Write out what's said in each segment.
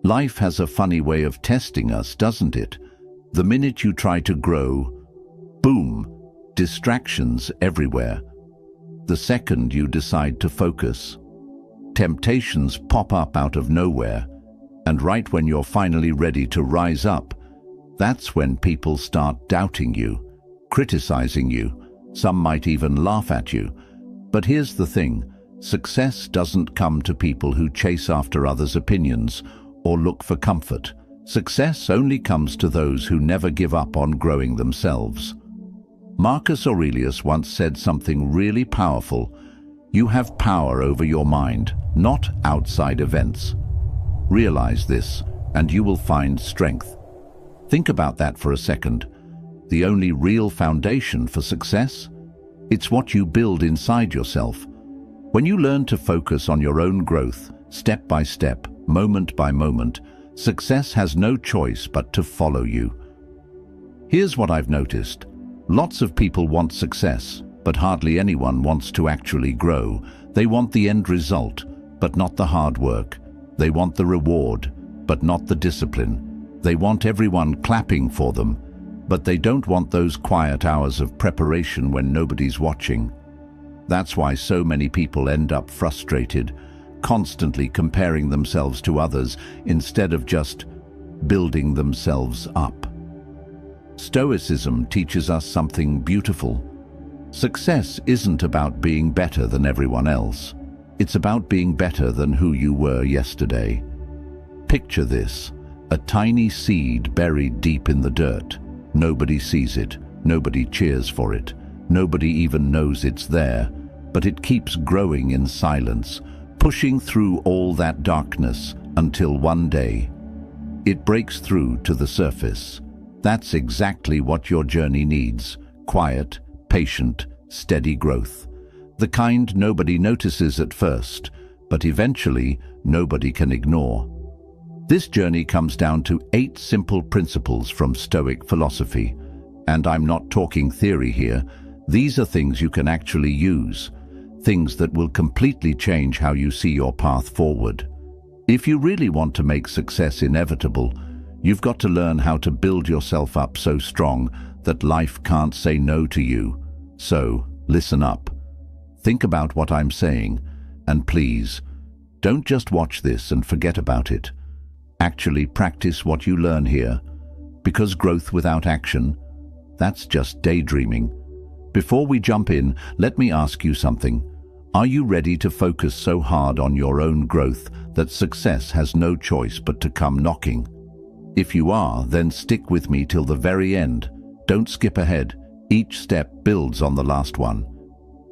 Life has a funny way of testing us, doesn't it? The minute you try to grow, boom, distractions everywhere. The second you decide to focus, temptations pop up out of nowhere. And right when you're finally ready to rise up, that's when people start doubting you, criticizing you. Some might even laugh at you. But here's the thing, success doesn't come to people who chase after others' opinions or look for comfort. Success only comes to those who never give up on growing themselves. Marcus Aurelius once said something really powerful. You have power over your mind, not outside events. Realize this, and you will find strength. Think about that for a second. The only real foundation for success? It's what you build inside yourself. When you learn to focus on your own growth, step by step, moment by moment, success has no choice but to follow you. Here's what I've noticed. Lots of people want success, but hardly anyone wants to actually grow. They want the end result, but not the hard work. They want the reward, but not the discipline. They want everyone clapping for them, but they don't want those quiet hours of preparation when nobody's watching. That's why so many people end up frustrated, constantly comparing themselves to others instead of just building themselves up. Stoicism teaches us something beautiful. Success isn't about being better than everyone else. It's about being better than who you were yesterday. Picture this, a tiny seed buried deep in the dirt. Nobody sees it, nobody cheers for it, nobody even knows it's there, but it keeps growing in silence, pushing through all that darkness until one day it breaks through to the surface. That's exactly what your journey needs: quiet, patient, steady growth. The kind nobody notices at first, but eventually nobody can ignore. This journey comes down to 8 simple principles from Stoic philosophy. And I'm not talking theory here. These are things you can actually use, things that will completely change how you see your path forward. If you really want to make success inevitable, you've got to learn how to build yourself up so strong that life can't say no to you. So, listen up. Think about what I'm saying, and please, don't just watch this and forget about it. Actually practice what you learn here, because growth without action, that's just daydreaming. Before we jump in, let me ask you something. Are you ready to focus so hard on your own growth that success has no choice but to come knocking? If you are, then stick with me till the very end. Don't skip ahead. Each step builds on the last one.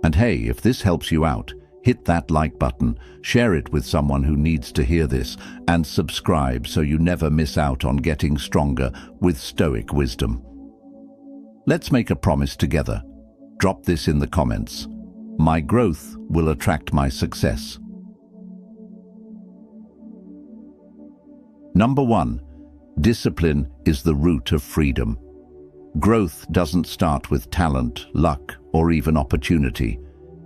And hey, if this helps you out, hit that like button, share it with someone who needs to hear this, and subscribe so you never miss out on getting stronger with Stoic wisdom. Let's make a promise together. Drop this in the comments. My growth will attract my success. Number 1. Discipline is the root of freedom. Growth doesn't start with talent, luck, or even opportunity.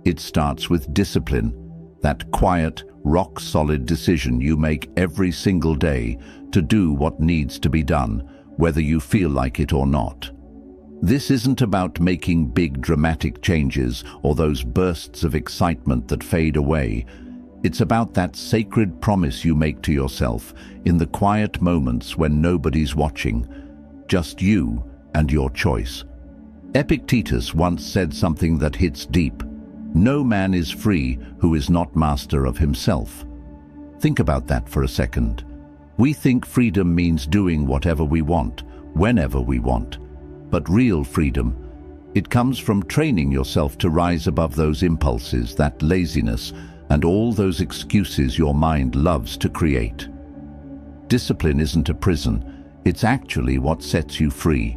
It starts with discipline, that quiet, rock-solid decision you make every single day to do what needs to be done, whether you feel like it or not. This isn't about making big dramatic changes or those bursts of excitement that fade away. It's about that sacred promise you make to yourself in the quiet moments when nobody's watching, just you and your choice. Epictetus once said something that hits deep. No man is free who is not master of himself. Think about that for a second. We think freedom means doing whatever we want, whenever we want. But real freedom, it comes from training yourself to rise above those impulses, that laziness, and all those excuses your mind loves to create. Discipline isn't a prison, it's actually what sets you free.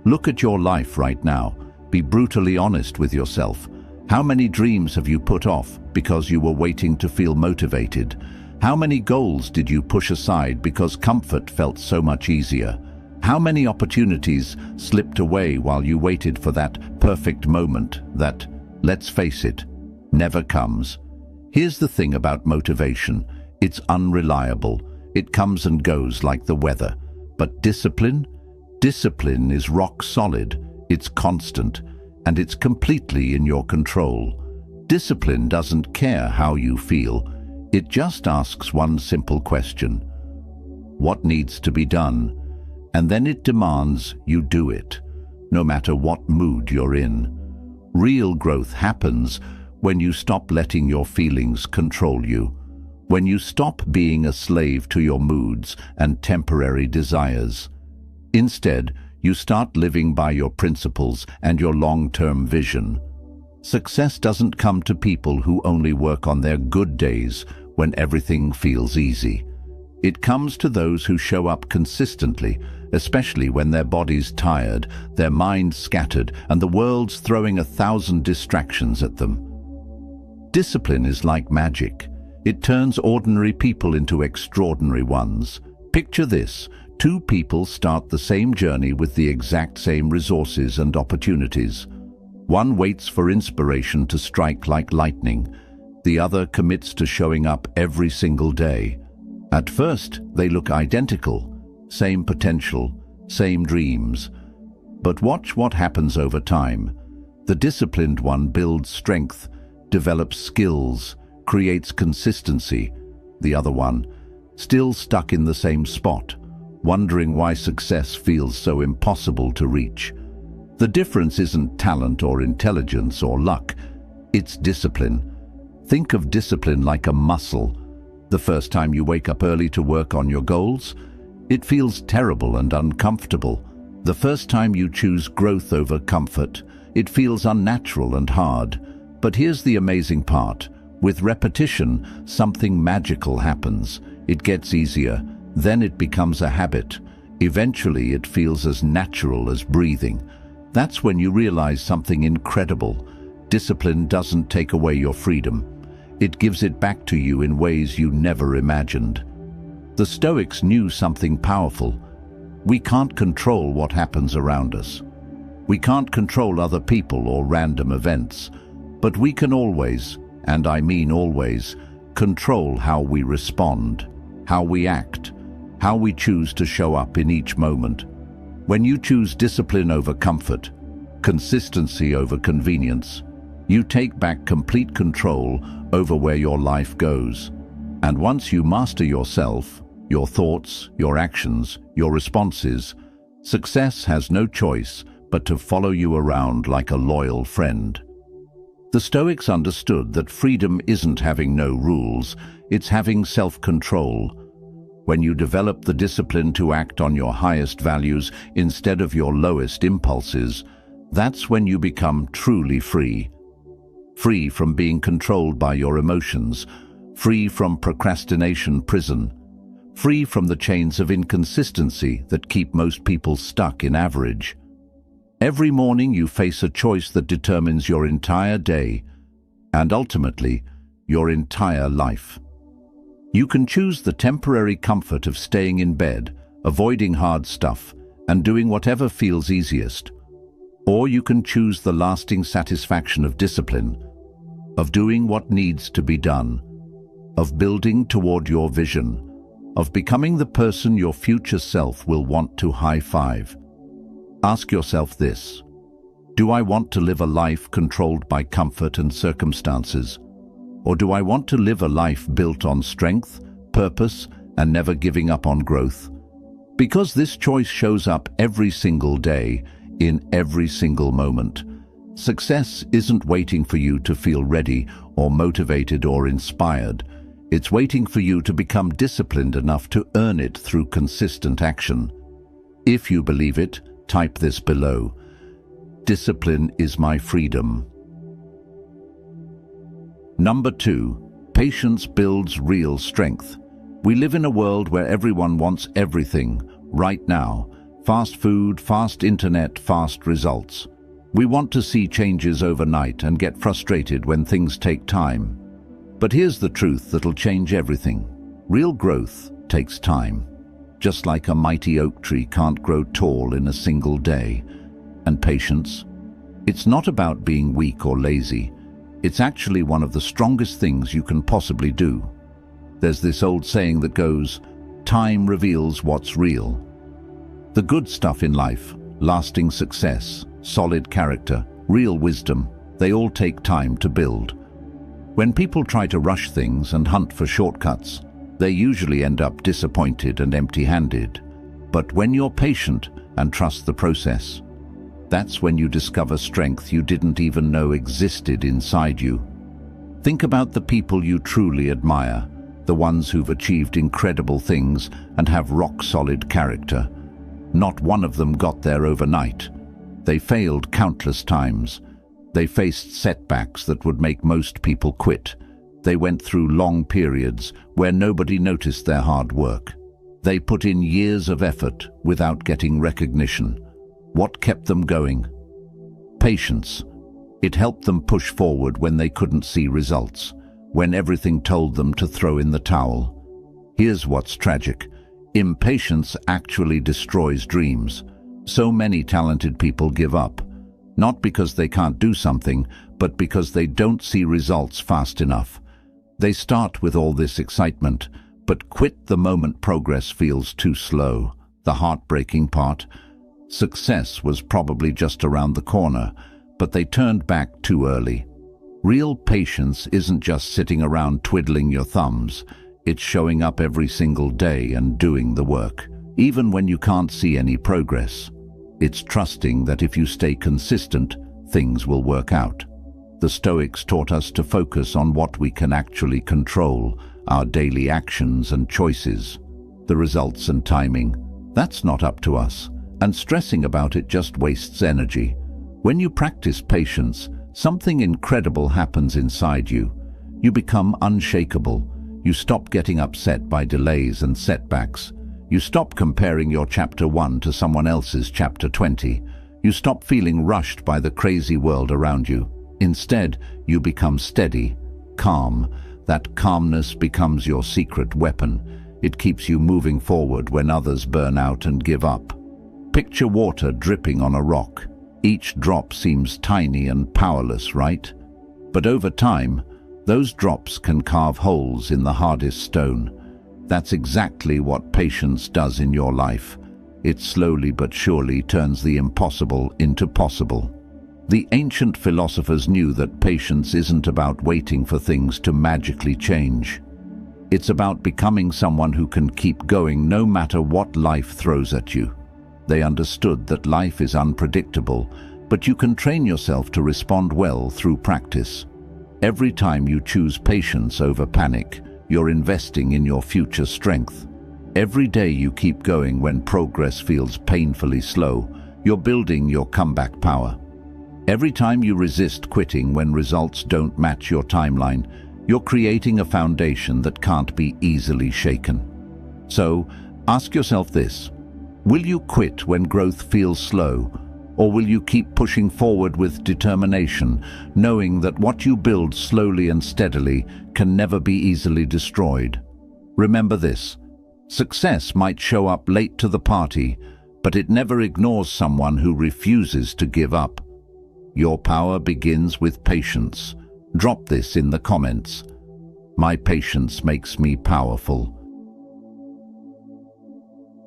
Look at your life right now. Be brutally honest with yourself. How many dreams have you put off because you were waiting to feel motivated? How many goals did you push aside because comfort felt so much easier? How many opportunities slipped away while you waited for that perfect moment that, let's face it, never comes? Here's the thing about motivation. It's unreliable. It comes and goes like the weather. But discipline? Discipline is rock solid, it's constant, and it's completely in your control. Discipline doesn't care how you feel. It just asks one simple question: what needs to be done? And then it demands you do it, no matter what mood you're in. Real growth happens when you stop letting your feelings control you, when you stop being a slave to your moods and temporary desires. Instead, you start living by your principles and your long-term vision. Success doesn't come to people who only work on their good days when everything feels easy. It comes to those who show up consistently, especially when their body's tired, their mind's scattered, and the world's throwing 1,000 distractions at them. Discipline is like magic. It turns ordinary people into extraordinary ones. Picture this: two people start the same journey with the exact same resources and opportunities. One waits for inspiration to strike like lightning. The other commits to showing up every single day. At first, they look identical. Same potential, same dreams. But watch what happens over time. The disciplined one builds strength, develops skills, creates consistency. The other one, still stuck in the same spot, wondering why success feels so impossible to reach. The difference isn't talent or intelligence or luck, it's discipline. Think of discipline like a muscle. The first time you wake up early to work on your goals, it feels terrible and uncomfortable. The first time you choose growth over comfort, it feels unnatural and hard. But here's the amazing part. With repetition, something magical happens. It gets easier, then it becomes a habit. Eventually, it feels as natural as breathing. That's when you realize something incredible. Discipline doesn't take away your freedom. It gives it back to you in ways you never imagined. The Stoics knew something powerful. We can't control what happens around us. We can't control other people or random events, but we can always, and I mean always, control how we respond, how we act, how we choose to show up in each moment. When you choose discipline over comfort, consistency over convenience, you take back complete control over where your life goes. And once you master yourself, your thoughts, your actions, your responses, success has no choice but to follow you around like a loyal friend. The Stoics understood that freedom isn't having no rules, it's having self-control. When you develop the discipline to act on your highest values instead of your lowest impulses, that's when you become truly free. Free from being controlled by your emotions, free from procrastination prison, free from the chains of inconsistency that keep most people stuck in average. Every morning you face a choice that determines your entire day and ultimately your entire life. You can choose the temporary comfort of staying in bed, avoiding hard stuff, and doing whatever feels easiest. Or you can choose the lasting satisfaction of discipline, of doing what needs to be done, of building toward your vision, of becoming the person your future self will want to high-five. Ask yourself this: do I want to live a life controlled by comfort and circumstances? Or do I want to live a life built on strength, purpose, and never giving up on growth? Because this choice shows up every single day, in every single moment. Success isn't waiting for you to feel ready or motivated or inspired. It's waiting for you to become disciplined enough to earn it through consistent action. If you believe it, type this below: discipline is my freedom. Number 2, patience builds real strength. We live in a world where everyone wants everything, right now. Fast food, fast internet, fast results. We want to see changes overnight and get frustrated when things take time. But here's the truth that'll change everything. Real growth takes time. Just like a mighty oak tree can't grow tall in a single day. And patience? It's not about being weak or lazy. It's actually one of the strongest things you can possibly do. There's this old saying that goes, Time reveals what's real. The good stuff in life, lasting success, solid character, real wisdom, they all take time to build. When people try to rush things and hunt for shortcuts, they usually end up disappointed and empty-handed. But when you're patient and trust the process, that's when you discover strength you didn't even know existed inside you. Think about the people you truly admire, the ones who've achieved incredible things and have rock-solid character. Not one of them got there overnight. They failed countless times. They faced setbacks that would make most people quit. They went through long periods where nobody noticed their hard work. They put in years of effort without getting recognition. What kept them going? Patience. It helped them push forward when they couldn't see results, when everything told them to throw in the towel. Here's what's tragic. Impatience actually destroys dreams. So many talented people give up, not because they can't do something, but because they don't see results fast enough. They start with all this excitement, but quit the moment progress feels too slow. The heartbreaking part? Success was probably just around the corner, but they turned back too early. Real patience isn't just sitting around twiddling your thumbs. It's showing up every single day and doing the work, even when you can't see any progress. It's trusting that if you stay consistent, things will work out. The Stoics taught us to focus on what we can actually control, our daily actions and choices. The results and timing, that's not up to us, and stressing about it just wastes energy. When you practice patience, something incredible happens inside you. You become unshakable. You stop getting upset by delays and setbacks. You stop comparing your chapter 1 to someone else's chapter 20. You stop feeling rushed by the crazy world around you. Instead, you become steady, calm. That calmness becomes your secret weapon. It keeps you moving forward when others burn out and give up. Picture water dripping on a rock. Each drop seems tiny and powerless, right? But over time, those drops can carve holes in the hardest stone. That's exactly what patience does in your life. It slowly but surely turns the impossible into possible. The ancient philosophers knew that patience isn't about waiting for things to magically change. It's about becoming someone who can keep going no matter what life throws at you. They understood that life is unpredictable, but you can train yourself to respond well through practice. Every time you choose patience over panic, you're investing in your future strength. Every day you keep going when progress feels painfully slow, you're building your comeback power. Every time you resist quitting when results don't match your timeline, you're creating a foundation that can't be easily shaken. So, ask yourself this: will you quit when growth feels slow, or will you keep pushing forward with determination, knowing that what you build slowly and steadily can never be easily destroyed? Remember this: success might show up late to the party, but it never ignores someone who refuses to give up. Your power begins with patience. Drop this in the comments. My patience makes me powerful.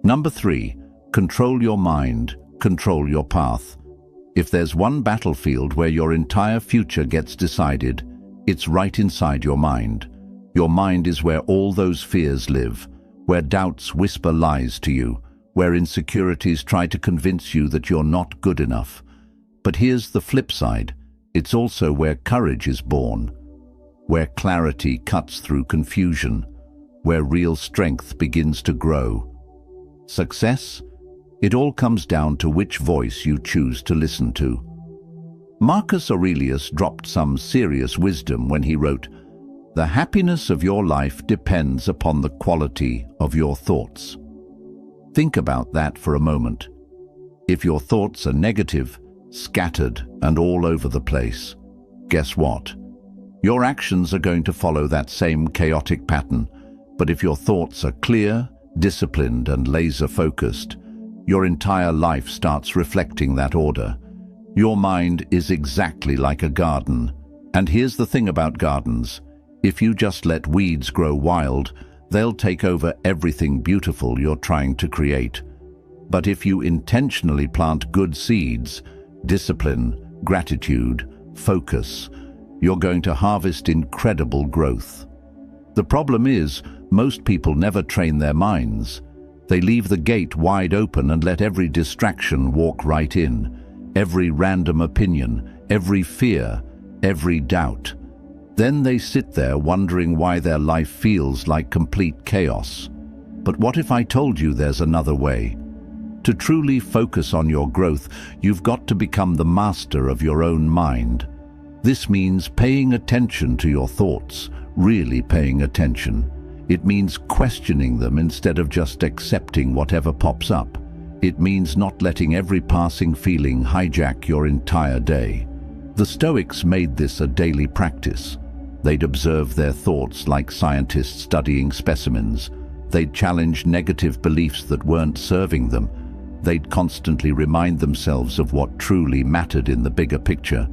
Number 3, control your mind, control your path. If there's one battlefield where your entire future gets decided, it's right inside your mind. Your mind is where all those fears live, where doubts whisper lies to you, where insecurities try to convince you that you're not good enough. But here's the flip side. It's also where courage is born, where clarity cuts through confusion, where real strength begins to grow. Success? It all comes down to which voice you choose to listen to. Marcus Aurelius dropped some serious wisdom when he wrote, "The happiness of your life depends upon the quality of your thoughts." Think about that for a moment. If your thoughts are negative, scattered, and all over the place, guess what? Your actions are going to follow that same chaotic pattern. But if your thoughts are clear, disciplined, and laser-focused, your entire life starts reflecting that order. Your mind is exactly like a garden. And here's the thing about gardens: if you just let weeds grow wild, They'll take over everything beautiful you're trying to create. But if you intentionally plant good seeds, discipline, gratitude, focus, you're going to harvest incredible growth. The problem is, most people never train their minds. They leave the gate wide open and let every distraction walk right in, every random opinion, every fear, every doubt. Then they sit there wondering why their life feels like complete chaos. But what if I told you there's another way? To truly focus on your growth, you've got to become the master of your own mind. This means paying attention to your thoughts, really paying attention. It means questioning them instead of just accepting whatever pops up. It means not letting every passing feeling hijack your entire day. The Stoics made this a daily practice. They'd observe their thoughts like scientists studying specimens. They'd challenge negative beliefs that weren't serving them. They'd constantly remind themselves of what truly mattered in the bigger picture.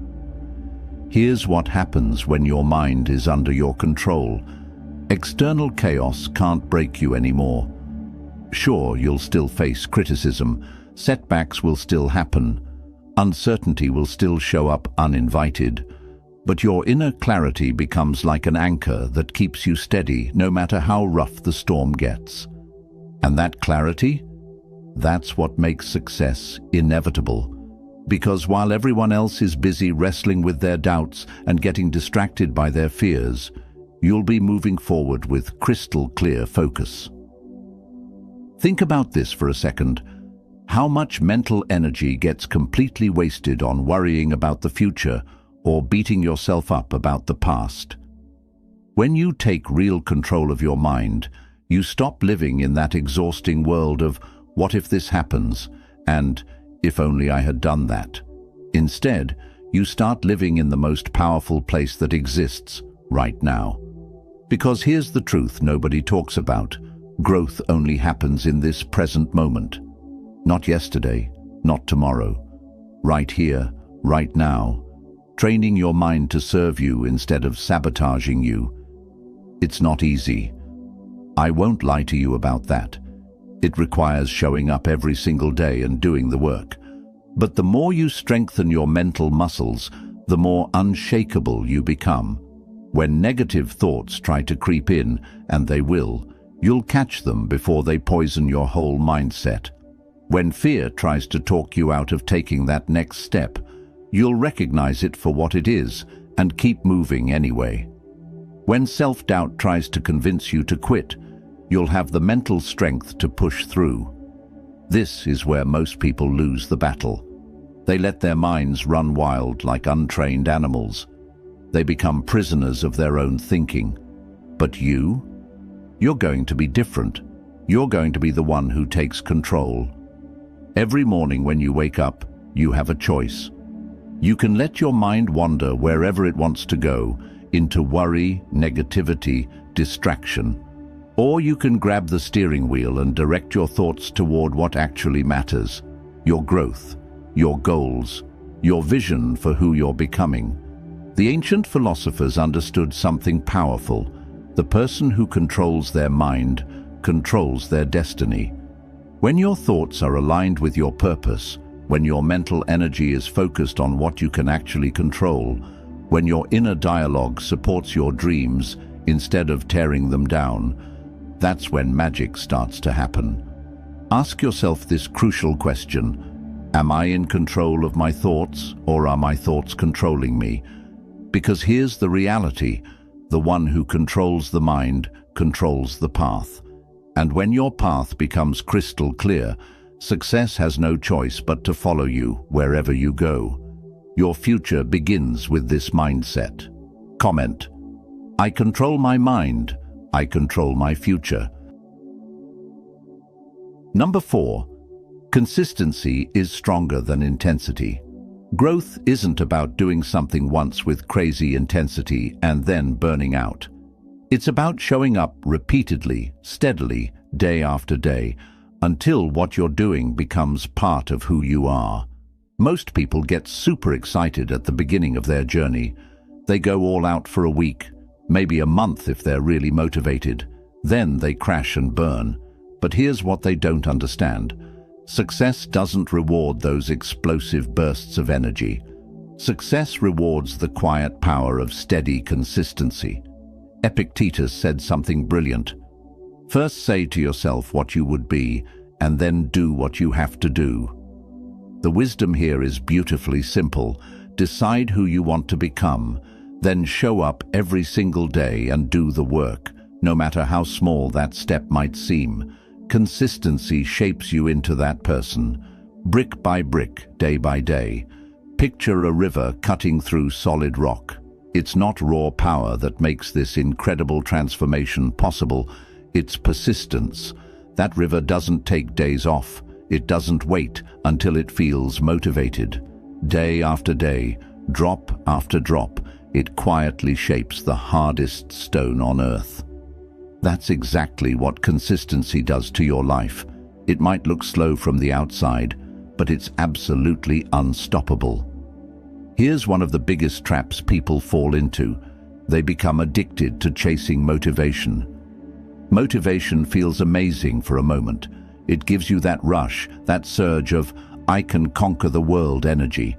Here's what happens when your mind is under your control. External chaos can't break you anymore. Sure, you'll still face criticism. Setbacks will still happen. Uncertainty will still show up uninvited. But your inner clarity becomes like an anchor that keeps you steady no matter how rough the storm gets. And that clarity? That's what makes success inevitable. Because while everyone else is busy wrestling with their doubts and getting distracted by their fears, you'll be moving forward with crystal clear focus. Think about this for a second. How much mental energy gets completely wasted on worrying about the future or beating yourself up about the past? When you take real control of your mind, you stop living in that exhausting world of "what if this happens?" and "if only I had done that." Instead, you start living in the most powerful place that exists right now. Because here's the truth nobody talks about. Growth only happens in this present moment. Not yesterday, not tomorrow. Right here, right now. Training your mind to serve you instead of sabotaging you. It's not easy. I won't lie to you about that. It requires showing up every single day and doing the work. But the more you strengthen your mental muscles, the more unshakable you become. When negative thoughts try to creep in, and they will, you'll catch them before they poison your whole mindset. When fear tries to talk you out of taking that next step, you'll recognize it for what it is and keep moving anyway. When self-doubt tries to convince you to quit, you'll have the mental strength to push through. This is where most people lose the battle. They let their minds run wild like untrained animals. They become prisoners of their own thinking. But you're going to be different. You're going to be the one who takes control. Every morning when you wake up, you have a choice. You can let your mind wander wherever it wants to go, into worry, negativity, distraction. Or you can grab the steering wheel and direct your thoughts toward what actually matters: your growth, your goals, your vision for who you're becoming. The ancient philosophers understood something powerful. The person who controls their mind controls their destiny. When your thoughts are aligned with your purpose, when your mental energy is focused on what you can actually control, when your inner dialogue supports your dreams instead of tearing them down, that's when magic starts to happen. Ask yourself this crucial question: am I in control of my thoughts, or are my thoughts controlling me? Because here's the reality: the one who controls the mind controls the path. And when your path becomes crystal clear, success has no choice but to follow you wherever you go. Your future begins with this mindset. Comment: I control my mind. I control my future. Number 4. Consistency is stronger than intensity. Growth isn't about doing something once with crazy intensity and then burning out. It's about showing up repeatedly, steadily, day after day, until what you're doing becomes part of who you are. Most people get super excited at the beginning of their journey. They go all out for a week, maybe a month if they're really motivated. Then they crash and burn. But here's what they don't understand. Success doesn't reward those explosive bursts of energy. Success rewards the quiet power of steady consistency. Epictetus said something brilliant. First say to yourself what you would be, and then do what you have to do. The wisdom here is beautifully simple. Decide who you want to become, then show up every single day and do the work, no matter how small that step might seem. Consistency shapes you into that person, brick by brick, day by day. Picture a river cutting through solid rock. It's not raw power that makes this incredible transformation possible. It's persistence. That river doesn't take days off. It doesn't wait until it feels motivated. Day after day, drop after drop, it quietly shapes the hardest stone on earth. That's exactly what consistency does to your life. It might look slow from the outside, but it's absolutely unstoppable. Here's one of the biggest traps people fall into. They become addicted to chasing motivation. Motivation feels amazing for a moment. It gives you that rush, that surge of, I can conquer the world energy.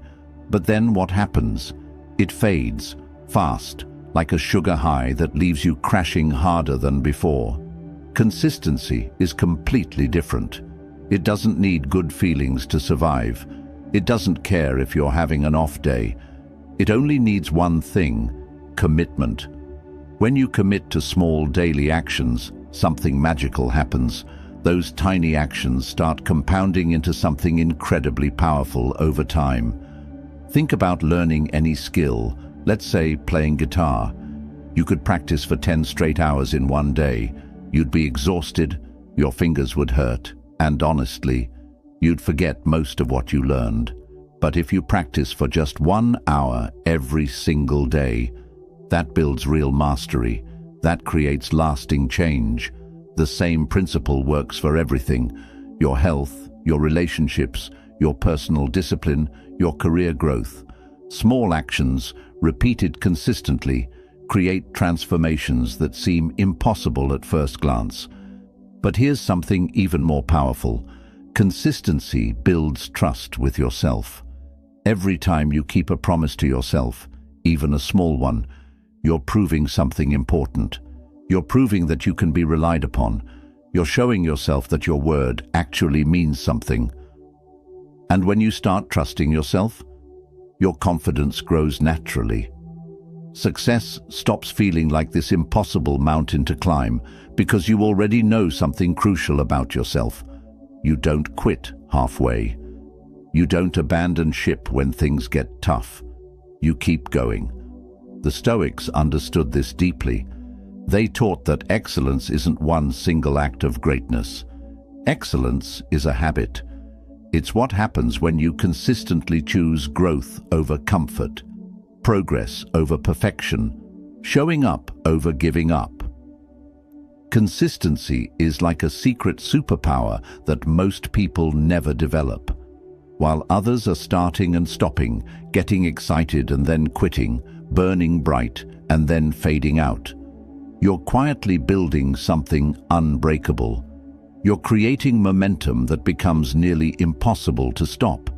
But then what happens? It fades, fast, like a sugar high that leaves you crashing harder than before. Consistency is completely different. It doesn't need good feelings to survive. It doesn't care if you're having an off day. It only needs one thing: commitment. When you commit to small daily actions, something magical happens. Those tiny actions start compounding into something incredibly powerful over time. Think about learning any skill, let's say playing guitar. You could practice for 10 straight hours in one day. You'd be exhausted, your fingers would hurt, and honestly, you'd forget most of what you learned. But if you practice for just 1 hour every single day, that builds real mastery. That creates lasting change. The same principle works for everything: your health, your relationships, your personal discipline, your career growth. Small actions, repeated consistently, create transformations that seem impossible at first glance. But here's something even more powerful. Consistency builds trust with yourself. Every time you keep a promise to yourself, even a small one, you're proving something important. You're proving that you can be relied upon. You're showing yourself that your word actually means something. And when you start trusting yourself, your confidence grows naturally. Success stops feeling like this impossible mountain to climb because you already know something crucial about yourself. You don't quit halfway. You don't abandon ship when things get tough. You keep going. The Stoics understood this deeply. They taught that excellence isn't one single act of greatness. Excellence is a habit. It's what happens when you consistently choose growth over comfort, progress over perfection, showing up over giving up. Consistency is like a secret superpower that most people never develop. While others are starting and stopping, getting excited and then quitting, burning bright and then fading out, you're quietly building something unbreakable. You're creating momentum that becomes nearly impossible to stop.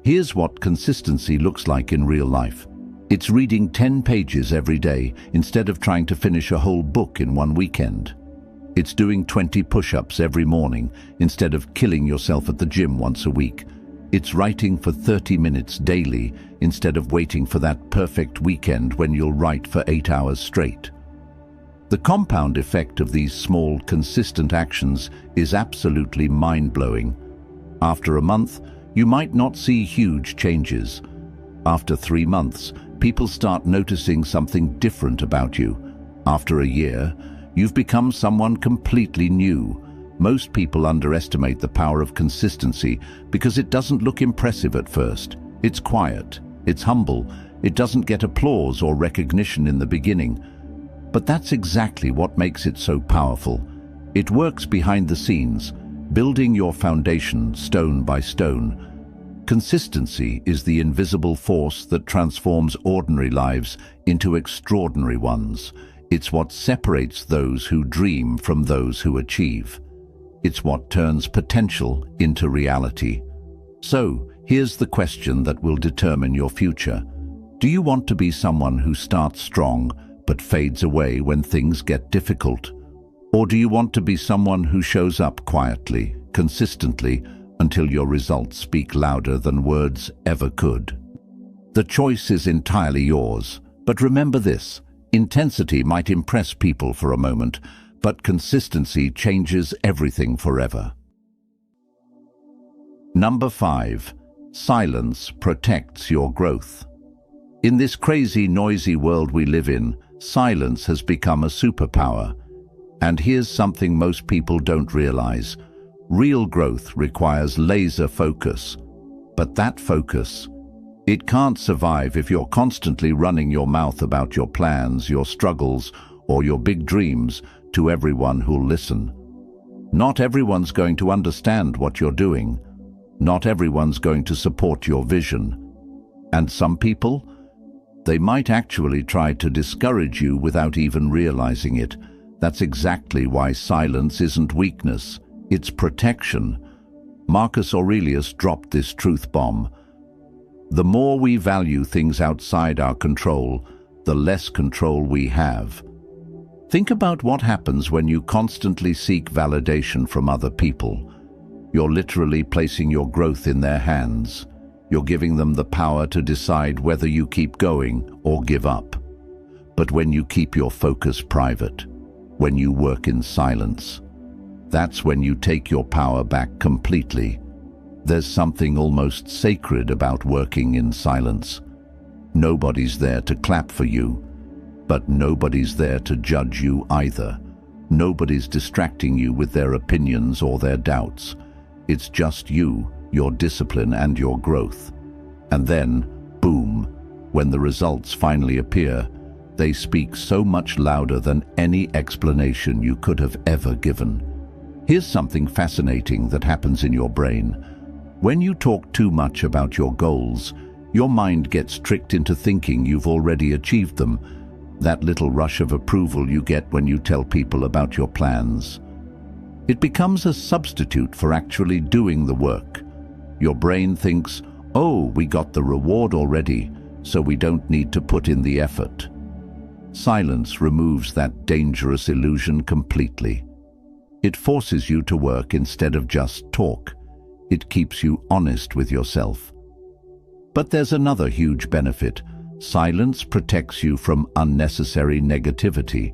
Here's what consistency looks like in real life. It's reading 10 pages every day instead of trying to finish a whole book in one weekend. It's doing 20 push-ups every morning instead of killing yourself at the gym once a week. It's writing for 30 minutes daily instead of waiting for that perfect weekend when you'll write for 8 hours straight. The compound effect of these small, consistent actions is absolutely mind-blowing. After a month, you might not see huge changes. After 3 months, people start noticing something different about you. After a year, you've become someone completely new. Most people underestimate the power of consistency because it doesn't look impressive at first. It's quiet, it's humble, it doesn't get applause or recognition in the beginning. But that's exactly what makes it so powerful. It works behind the scenes, building your foundation stone by stone. Consistency is the invisible force that transforms ordinary lives into extraordinary ones. It's what separates those who dream from those who achieve. It's what turns potential into reality. So, here's the question that will determine your future. Do you want to be someone who starts strong but fades away when things get difficult? Or do you want to be someone who shows up quietly, consistently, until your results speak louder than words ever could? The choice is entirely yours, but remember this: intensity might impress people for a moment, but consistency changes everything forever. Number 5. Silence protects your growth. In this crazy, noisy world we live in, silence has become a superpower. And here's something most people don't realize. Real growth requires laser focus. But that focus, it can't survive if you're constantly running your mouth about your plans, your struggles, or your big dreams to everyone who'll listen. Not everyone's going to understand what you're doing. Not everyone's going to support your vision. And some people, they might actually try to discourage you without even realizing it. That's exactly why silence isn't weakness, it's protection. Marcus Aurelius dropped this truth bomb. The more we value things outside our control, the less control we have. Think about what happens when you constantly seek validation from other people. You're literally placing your growth in their hands. You're giving them the power to decide whether you keep going or give up. But when you keep your focus private, when you work in silence, that's when you take your power back completely. There's something almost sacred about working in silence. Nobody's there to clap for you, but nobody's there to judge you either. Nobody's distracting you with their opinions or their doubts. It's just you, your discipline, and your growth. And then, boom, when the results finally appear, they speak so much louder than any explanation you could have ever given. Here's something fascinating that happens in your brain. When you talk too much about your goals, your mind gets tricked into thinking you've already achieved them. That little rush of approval you get when you tell people about your plans. It becomes a substitute for actually doing the work. Your brain thinks, oh, we got the reward already, so we don't need to put in the effort. Silence removes that dangerous illusion completely. It forces you to work instead of just talk. It keeps you honest with yourself. But there's another huge benefit. Silence protects you from unnecessary negativity.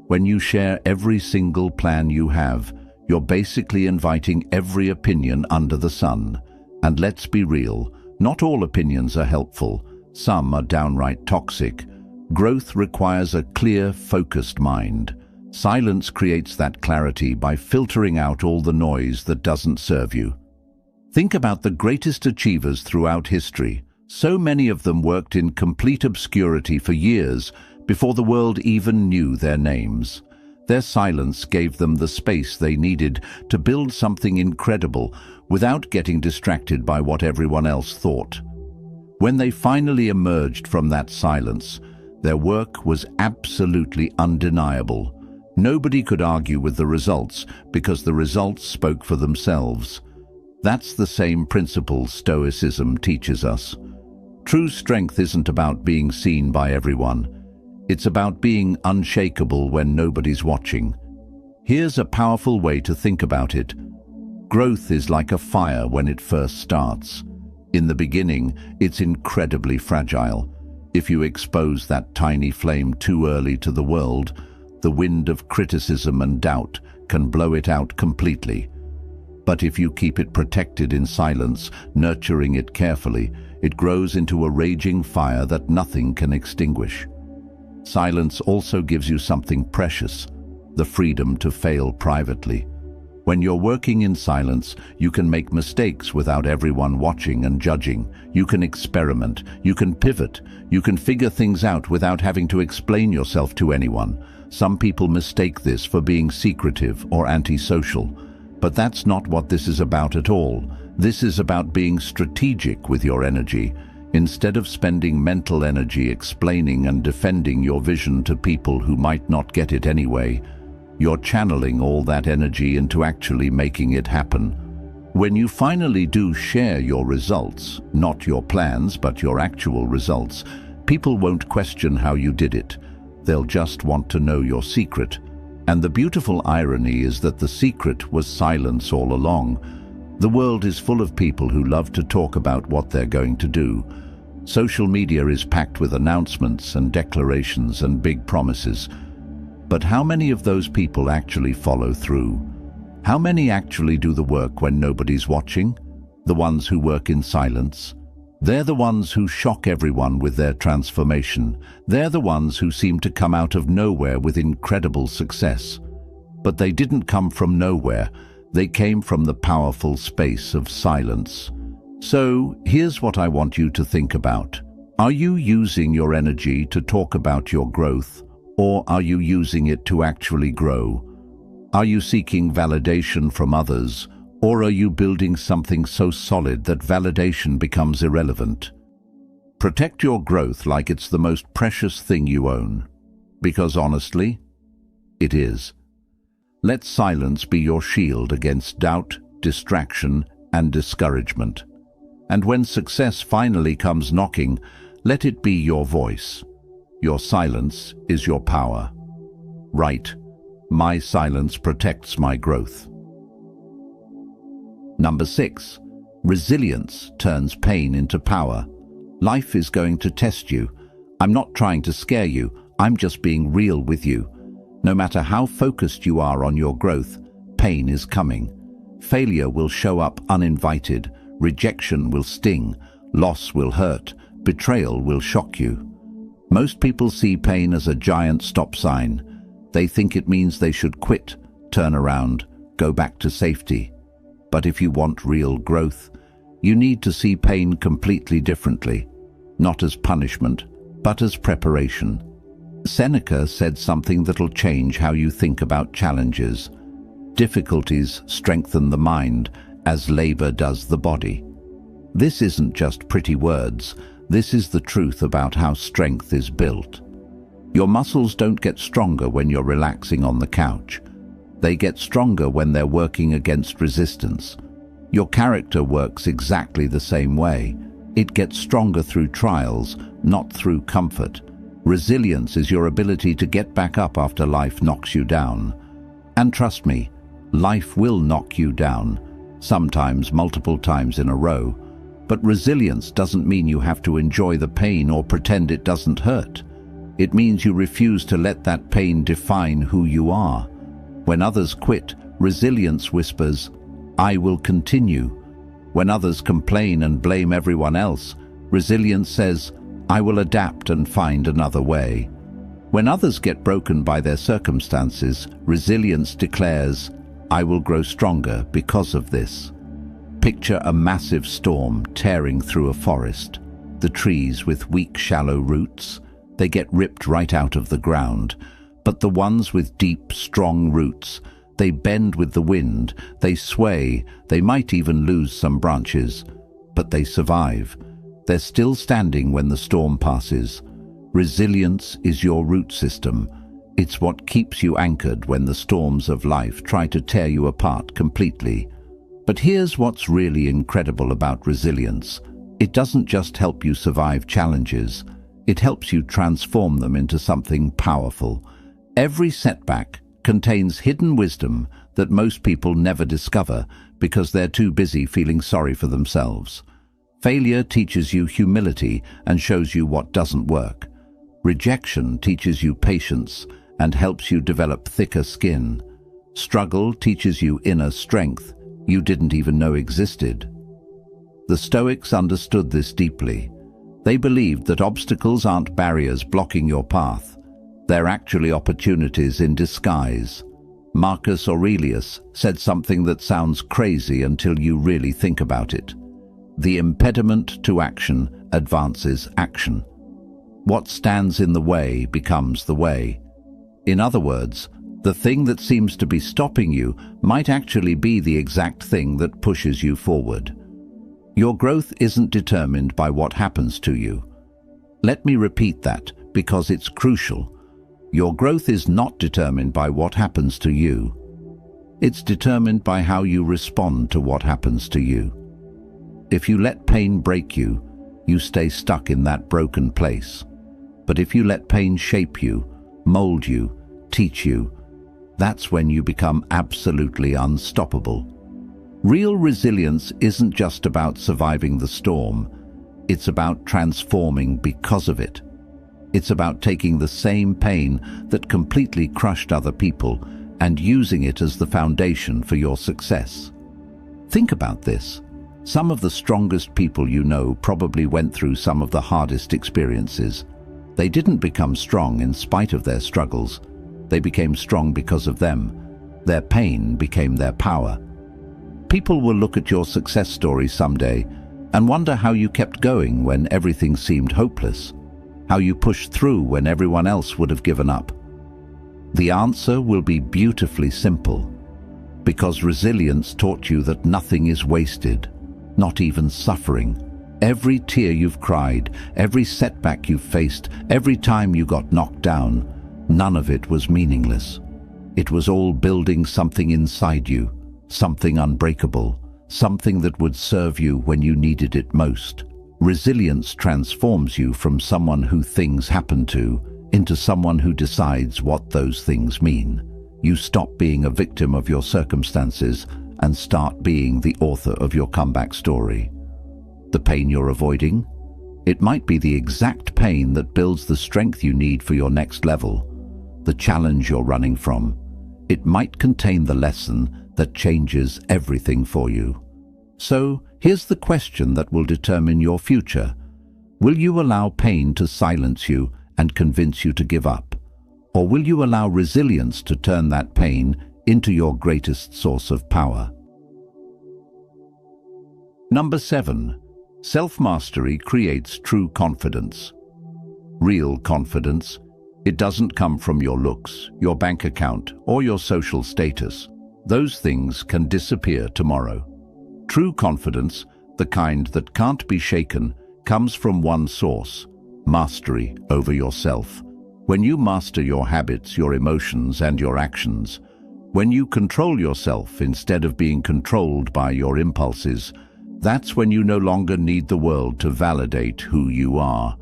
When you share every single plan you have, you're basically inviting every opinion under the sun. And let's be real, not all opinions are helpful. Some are downright toxic. Growth requires a clear, focused mind. Silence creates that clarity by filtering out all the noise that doesn't serve you. Think about the greatest achievers throughout history. So many of them worked in complete obscurity for years before the world even knew their names. Their silence gave them the space they needed to build something incredible without getting distracted by what everyone else thought. When they finally emerged from that silence, their work was absolutely undeniable. Nobody could argue with the results because the results spoke for themselves. That's the same principle Stoicism teaches us. True strength isn't about being seen by everyone. It's about being unshakable when nobody's watching. Here's a powerful way to think about it. Growth is like a fire when it first starts. In the beginning, it's incredibly fragile. If you expose that tiny flame too early to the world, the wind of criticism and doubt can blow it out completely. But if you keep it protected in silence, nurturing it carefully, it grows into a raging fire that nothing can extinguish. Silence also gives you something precious, the freedom to fail privately. When you're working in silence, you can make mistakes without everyone watching and judging. You can experiment, you can pivot, you can figure things out without having to explain yourself to anyone. Some people mistake this for being secretive or antisocial, but that's not what this is about at all. This is about being strategic with your energy. Instead of spending mental energy explaining and defending your vision to people who might not get it anyway, you're channeling all that energy into actually making it happen. When you finally do share your results, not your plans, but your actual results, people won't question how you did it. They'll just want to know your secret. And the beautiful irony is that the secret was silence all along. The world is full of people who love to talk about what they're going to do. Social media is packed with announcements and declarations and big promises. But how many of those people actually follow through? How many actually do the work when nobody's watching? The ones who work in silence? They're the ones who shock everyone with their transformation. They're the ones who seem to come out of nowhere with incredible success. But they didn't come from nowhere. They came from the powerful space of silence. So, here's what I want you to think about. Are you using your energy to talk about your growth, or are you using it to actually grow? Are you seeking validation from others, or are you building something so solid that validation becomes irrelevant? Protect your growth like it's the most precious thing you own. Because honestly, it is. Let silence be your shield against doubt, distraction, and discouragement. And when success finally comes knocking, let it be your voice. Your silence is your power. Right. My silence protects my growth. Number 6. Resilience turns pain into power. Life is going to test you. I'm not trying to scare you, I'm just being real with you. No matter how focused you are on your growth, pain is coming. Failure will show up uninvited, rejection will sting, loss will hurt, betrayal will shock you. Most people see pain as a giant stop sign. They think it means they should quit, turn around, go back to safety. But if you want real growth, you need to see pain completely differently, not as punishment, but as preparation. Seneca said something that'll change how you think about challenges. Difficulties strengthen the mind, as labor does the body. This isn't just pretty words, this is the truth about how strength is built. Your muscles don't get stronger when you're relaxing on the couch. They get stronger when they're working against resistance. Your character works exactly the same way. It gets stronger through trials, not through comfort. Resilience is your ability to get back up after life knocks you down. And trust me, life will knock you down, sometimes multiple times in a row. But resilience doesn't mean you have to enjoy the pain or pretend it doesn't hurt. It means you refuse to let that pain define who you are. When others quit, resilience whispers, "I will continue." When others complain and blame everyone else, resilience says, "I will adapt and find another way." When others get broken by their circumstances, resilience declares, "I will grow stronger because of this." Picture a massive storm tearing through a forest. The trees with weak, shallow roots, they get ripped right out of the ground. But the ones with deep, strong roots, they bend with the wind, they sway, they might even lose some branches. But they survive. They're still standing when the storm passes. Resilience is your root system. It's what keeps you anchored when the storms of life try to tear you apart completely. But here's what's really incredible about resilience. It doesn't just help you survive challenges. It helps you transform them into something powerful. Every setback contains hidden wisdom that most people never discover because they're too busy feeling sorry for themselves. Failure teaches you humility and shows you what doesn't work. Rejection teaches you patience and helps you develop thicker skin. Struggle teaches you inner strength you didn't even know existed. The Stoics understood this deeply. They believed that obstacles aren't barriers blocking your path. They're actually opportunities in disguise. Marcus Aurelius said something that sounds crazy until you really think about it. The impediment to action advances action. What stands in the way becomes the way. In other words, the thing that seems to be stopping you might actually be the exact thing that pushes you forward. Your growth isn't determined by what happens to you. Let me repeat that, because it's crucial. Your growth is not determined by what happens to you. It's determined by how you respond to what happens to you. If you let pain break you, you stay stuck in that broken place. But if you let pain shape you, mold you, teach you, that's when you become absolutely unstoppable. Real resilience isn't just about surviving the storm. It's about transforming because of it. It's about taking the same pain that completely crushed other people and using it as the foundation for your success. Think about this. Some of the strongest people you know probably went through some of the hardest experiences. They didn't become strong in spite of their struggles. They became strong because of them. Their pain became their power. People will look at your success story someday and wonder how you kept going when everything seemed hopeless, how you pushed through when everyone else would have given up. The answer will be beautifully simple, because resilience taught you that nothing is wasted, not even suffering. Every tear you've cried, every setback you've faced, every time you got knocked down, none of it was meaningless. It was all building something inside you, something unbreakable, something that would serve you when you needed it most. Resilience transforms you from someone who things happen to into someone who decides what those things mean. You stop being a victim of your circumstances and start being the author of your comeback story. The pain you're avoiding? It might be the exact pain that builds the strength you need for your next level. The challenge you're running from. It might contain the lesson that changes everything for you. So, here's the question that will determine your future. Will you allow pain to silence you and convince you to give up? Or will you allow resilience to turn that pain into your greatest source of power? Number 7. Self-mastery creates true confidence. Real confidence. It doesn't come from your looks, your bank account, or your social status. Those things can disappear tomorrow. True confidence, the kind that can't be shaken, comes from one source: mastery over yourself. When you master your habits, your emotions, and your actions, when you control yourself instead of being controlled by your impulses, that's when you no longer need the world to validate who you are.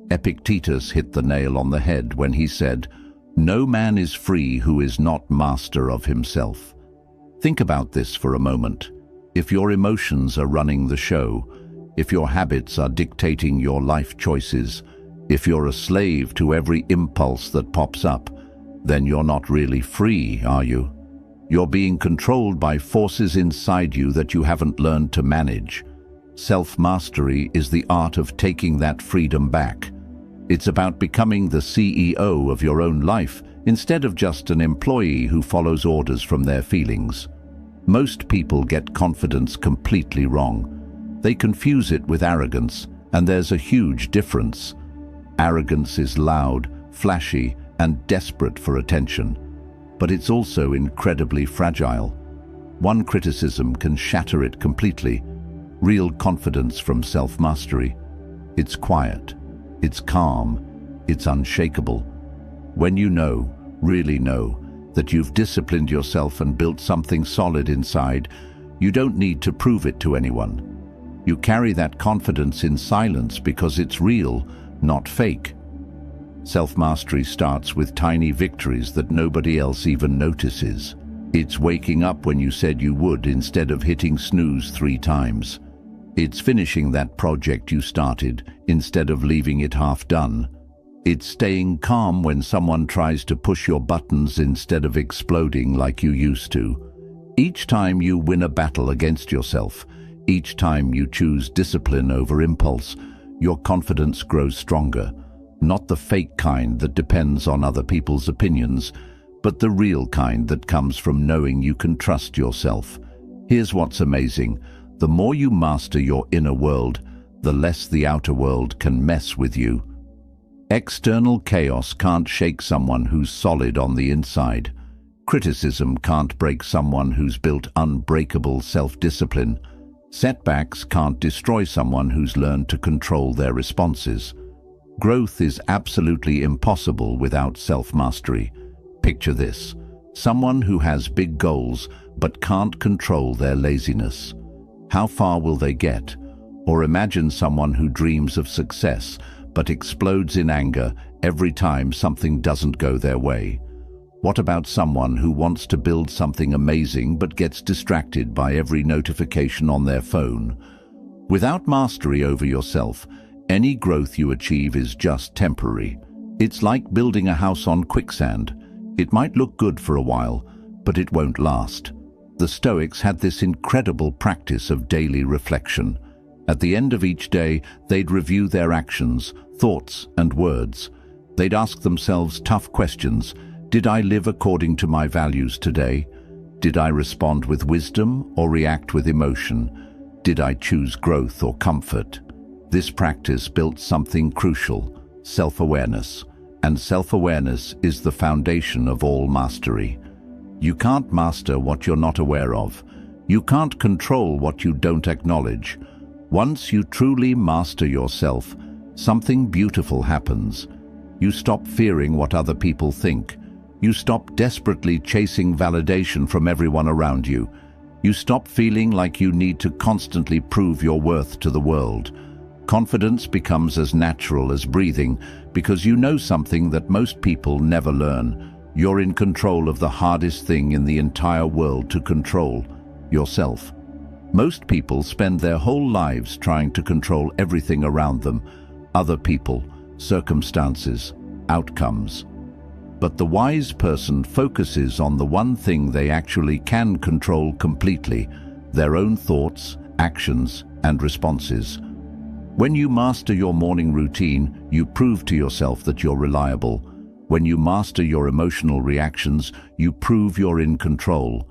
Epictetus hit the nail on the head when he said, "No man is free who is not master of himself." Think about this for a moment. If your emotions are running the show, if your habits are dictating your life choices, if you're a slave to every impulse that pops up, then you're not really free, are you? You're being controlled by forces inside you that you haven't learned to manage. Self-mastery is the art of taking that freedom back. It's about becoming the CEO of your own life instead of just an employee who follows orders from their feelings. Most people get confidence completely wrong. They confuse it with arrogance, and there's a huge difference. Arrogance is loud, flashy, and desperate for attention, but it's also incredibly fragile. One criticism can shatter it completely. Real confidence from self-mastery. It's quiet. It's calm. It's unshakable. When you know, really know, that you've disciplined yourself and built something solid inside, you don't need to prove it to anyone. You carry that confidence in silence because it's real, not fake. Self-mastery starts with tiny victories that nobody else even notices. It's waking up when you said you would instead of hitting snooze 3 times. It's finishing that project you started instead of leaving it half done. It's staying calm when someone tries to push your buttons instead of exploding like you used to. Each time you win a battle against yourself, each time you choose discipline over impulse, your confidence grows stronger. Not the fake kind that depends on other people's opinions, but the real kind that comes from knowing you can trust yourself. Here's what's amazing. The more you master your inner world, the less the outer world can mess with you. External chaos can't shake someone who's solid on the inside. Criticism can't break someone who's built unbreakable self-discipline. Setbacks can't destroy someone who's learned to control their responses. Growth is absolutely impossible without self-mastery. Picture this: someone who has big goals but can't control their laziness. How far will they get? Or imagine someone who dreams of success but explodes in anger every time something doesn't go their way. What about someone who wants to build something amazing but gets distracted by every notification on their phone? Without mastery over yourself, any growth you achieve is just temporary. It's like building a house on quicksand. It might look good for a while, but it won't last. The Stoics had this incredible practice of daily reflection. At the end of each day, they'd review their actions, thoughts, and words. They'd ask themselves tough questions. Did I live according to my values today? Did I respond with wisdom or react with emotion? Did I choose growth or comfort? This practice built something crucial: self-awareness. And self-awareness is the foundation of all mastery. You can't master what you're not aware of. You can't control what you don't acknowledge. Once you truly master yourself, something beautiful happens. You stop fearing what other people think. You stop desperately chasing validation from everyone around you. You stop feeling like you need to constantly prove your worth to the world. Confidence becomes as natural as breathing because you know something that most people never learn. You're in control of the hardest thing in the entire world to control: yourself. Most people spend their whole lives trying to control everything around them: other people, circumstances, outcomes. But the wise person focuses on the one thing they actually can control completely: their own thoughts, actions, and responses. When you master your morning routine, you prove to yourself that you're reliable. When you master your emotional reactions, you prove you're in control.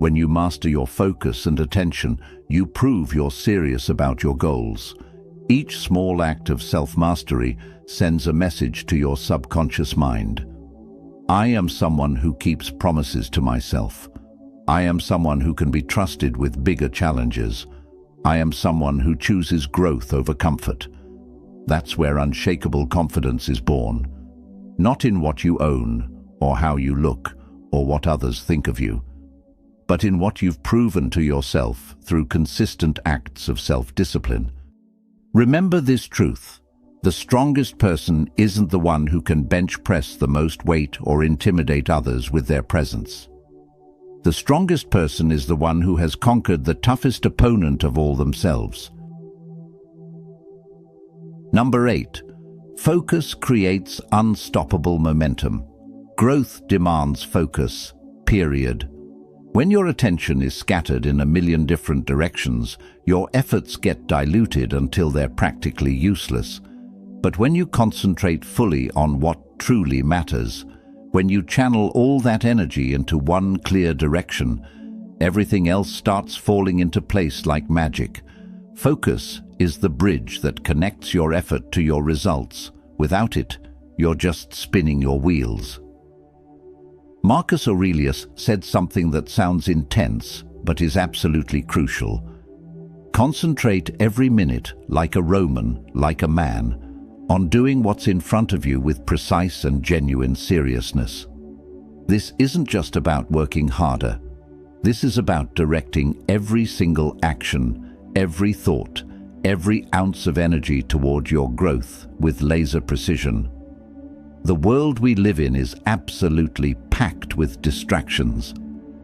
When you master your focus and attention, you prove you're serious about your goals. Each small act of self-mastery sends a message to your subconscious mind. I am someone who keeps promises to myself. I am someone who can be trusted with bigger challenges. I am someone who chooses growth over comfort. That's where unshakable confidence is born. Not in what you own, or how you look, or what others think of you, but in what you've proven to yourself through consistent acts of self-discipline. Remember this truth: the strongest person isn't the one who can bench press the most weight or intimidate others with their presence. The strongest person is the one who has conquered the toughest opponent of all themselves. Number 8. Focus creates unstoppable momentum. Growth demands focus, period. When your attention is scattered in a million different directions, your efforts get diluted until they're practically useless. But when you concentrate fully on what truly matters, when you channel all that energy into one clear direction, everything else starts falling into place like magic. Focus is the bridge that connects your effort to your results. Without it, you're just spinning your wheels. Marcus Aurelius said something that sounds intense, but is absolutely crucial. Concentrate every minute, like a Roman, like a man, on doing what's in front of you with precise and genuine seriousness. This isn't just about working harder. This is about directing every single action, every thought, every ounce of energy toward your growth with laser precision. The world we live in is absolutely packed with distractions: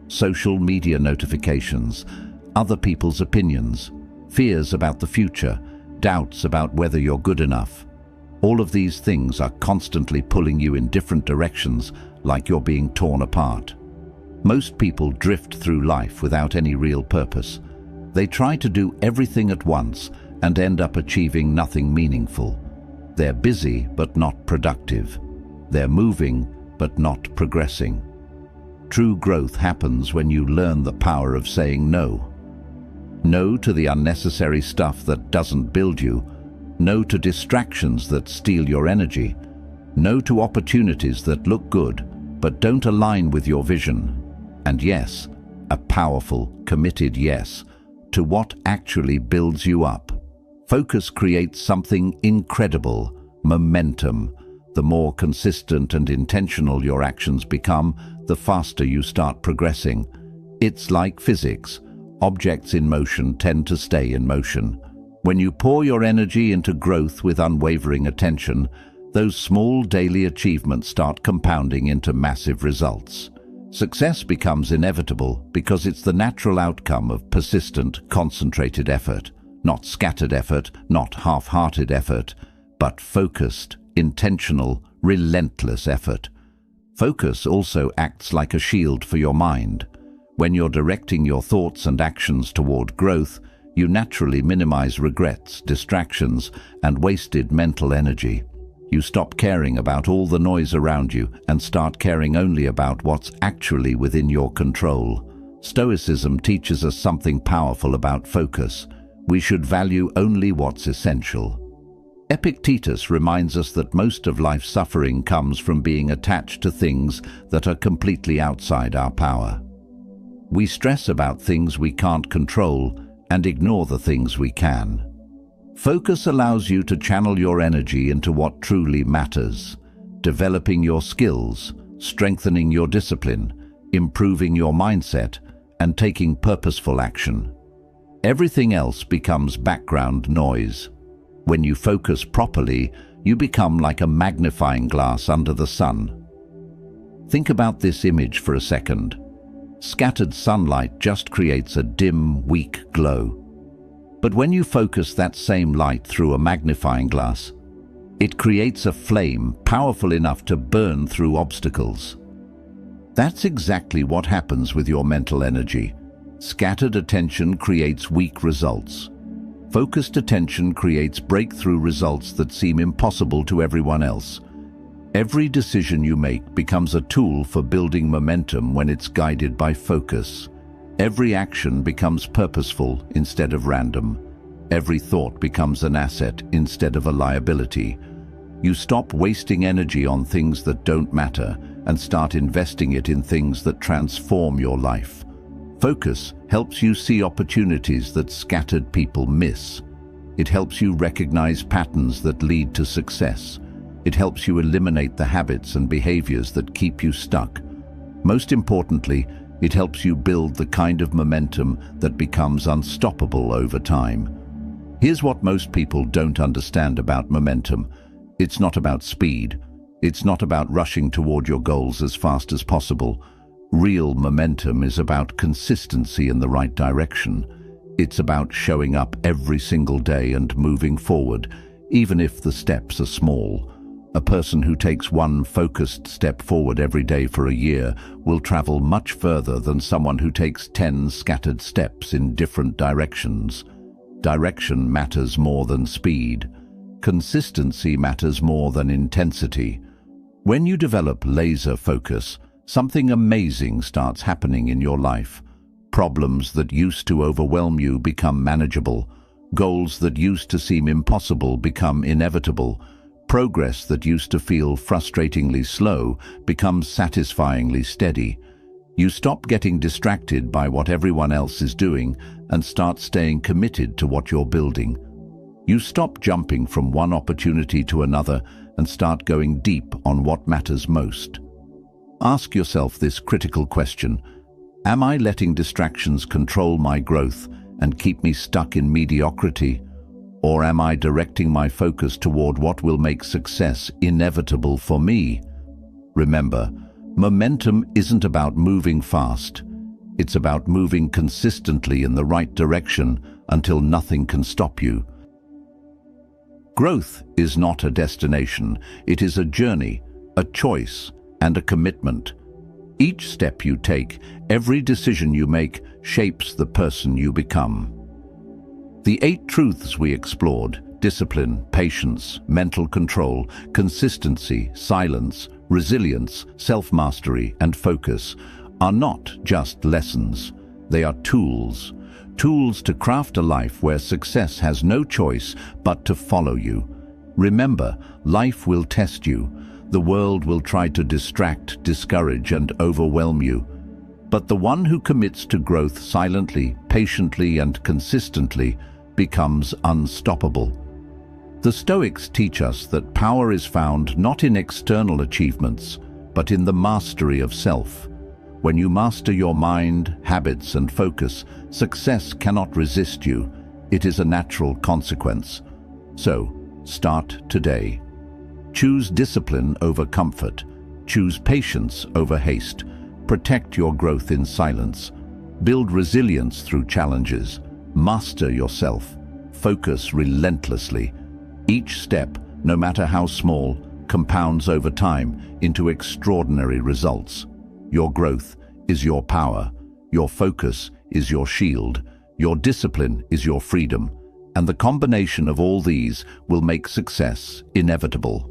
social media notifications, other people's opinions, fears about the future, doubts about whether you're good enough. All of these things are constantly pulling you in different directions, like you're being torn apart. Most people drift through life without any real purpose. They try to do everything at once and end up achieving nothing meaningful. They're busy but not productive. They're moving but not progressing. True growth happens when you learn the power of saying no. No to the unnecessary stuff that doesn't build you. No to distractions that steal your energy. No to opportunities that look good but don't align with your vision. And yes, a powerful, committed yes, to what actually builds you up. Focus creates something incredible, momentum. The more consistent and intentional your actions become, the faster you start progressing. It's like physics. Objects in motion tend to stay in motion. When you pour your energy into growth with unwavering attention, those small daily achievements start compounding into massive results. Success becomes inevitable because it's the natural outcome of persistent, concentrated effort. Not scattered effort, not half-hearted effort, but focused, intentional, relentless effort. Focus also acts like a shield for your mind. When you're directing your thoughts and actions toward growth, you naturally minimize regrets, distractions, and wasted mental energy. You stop caring about all the noise around you and start caring only about what's actually within your control. Stoicism teaches us something powerful about focus. We should value only what's essential. Epictetus reminds us that most of life's suffering comes from being attached to things that are completely outside our power. We stress about things we can't control and ignore the things we can. Focus allows you to channel your energy into what truly matters, developing your skills, strengthening your discipline, improving your mindset, and taking purposeful action. Everything else becomes background noise. When you focus properly, you become like a magnifying glass under the sun. Think about this image for a second. Scattered sunlight just creates a dim, weak glow. But when you focus that same light through a magnifying glass, it creates a flame powerful enough to burn through obstacles. That's exactly what happens with your mental energy. Scattered attention creates weak results. Focused attention creates breakthrough results that seem impossible to everyone else. Every decision you make becomes a tool for building momentum when it's guided by focus. Every action becomes purposeful instead of random. Every thought becomes an asset instead of a liability. You stop wasting energy on things that don't matter and start investing it in things that transform your life. Focus helps you see opportunities that scattered people miss. It helps you recognize patterns that lead to success. It helps you eliminate the habits and behaviors that keep you stuck. Most importantly, it helps you build the kind of momentum that becomes unstoppable over time. Here's what most people don't understand about momentum. It's not about speed. It's not about rushing toward your goals as fast as possible. Real momentum is about consistency in the right direction. It's about showing up every single day and moving forward, even if the steps are small. A person who takes one focused step forward every day for a year will travel much further than someone who takes 10 scattered steps in different directions. Direction matters more than speed. Consistency matters more than intensity. When you develop laser focus, something amazing starts happening in your life. Problems that used to overwhelm you become manageable. Goals that used to seem impossible become inevitable. Progress that used to feel frustratingly slow becomes satisfyingly steady. You stop getting distracted by what everyone else is doing and start staying committed to what you're building. You stop jumping from one opportunity to another and start going deep on what matters most. Ask yourself this critical question: am I letting distractions control my growth and keep me stuck in mediocrity? Or am I directing my focus toward what will make success inevitable for me? Remember, momentum isn't about moving fast. It's about moving consistently in the right direction until nothing can stop you. Growth is not a destination. It is a journey, a choice, and a commitment. Each step you take, every decision you make, shapes the person you become. The 8 truths we explored: discipline, patience, mental control, consistency, silence, resilience, self-mastery, and focus, are not just lessons. They are tools. Tools to craft a life where success has no choice but to follow you. Remember, life will test you. The world will try to distract, discourage, and overwhelm you. But the one who commits to growth silently, patiently, and consistently becomes unstoppable. The Stoics teach us that power is found not in external achievements, but in the mastery of self. When you master your mind, habits, and focus, success cannot resist you. It is a natural consequence. So, start today. Choose discipline over comfort. Choose patience over haste. Protect your growth in silence. Build resilience through challenges. Master yourself. Focus relentlessly. Each step, no matter how small, compounds over time into extraordinary results. Your growth is your power. Your focus is your shield. Your discipline is your freedom. And the combination of all these will make success inevitable.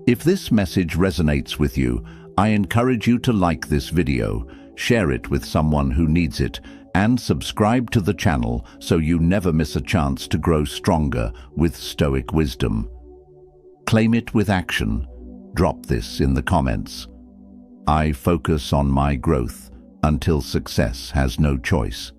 If this message resonates with you, I encourage you to like this video, share it with someone who needs it, and subscribe to the channel so you never miss a chance to grow stronger with Stoic wisdom. Claim it with action. Drop this in the comments. I focus on my growth until success has no choice.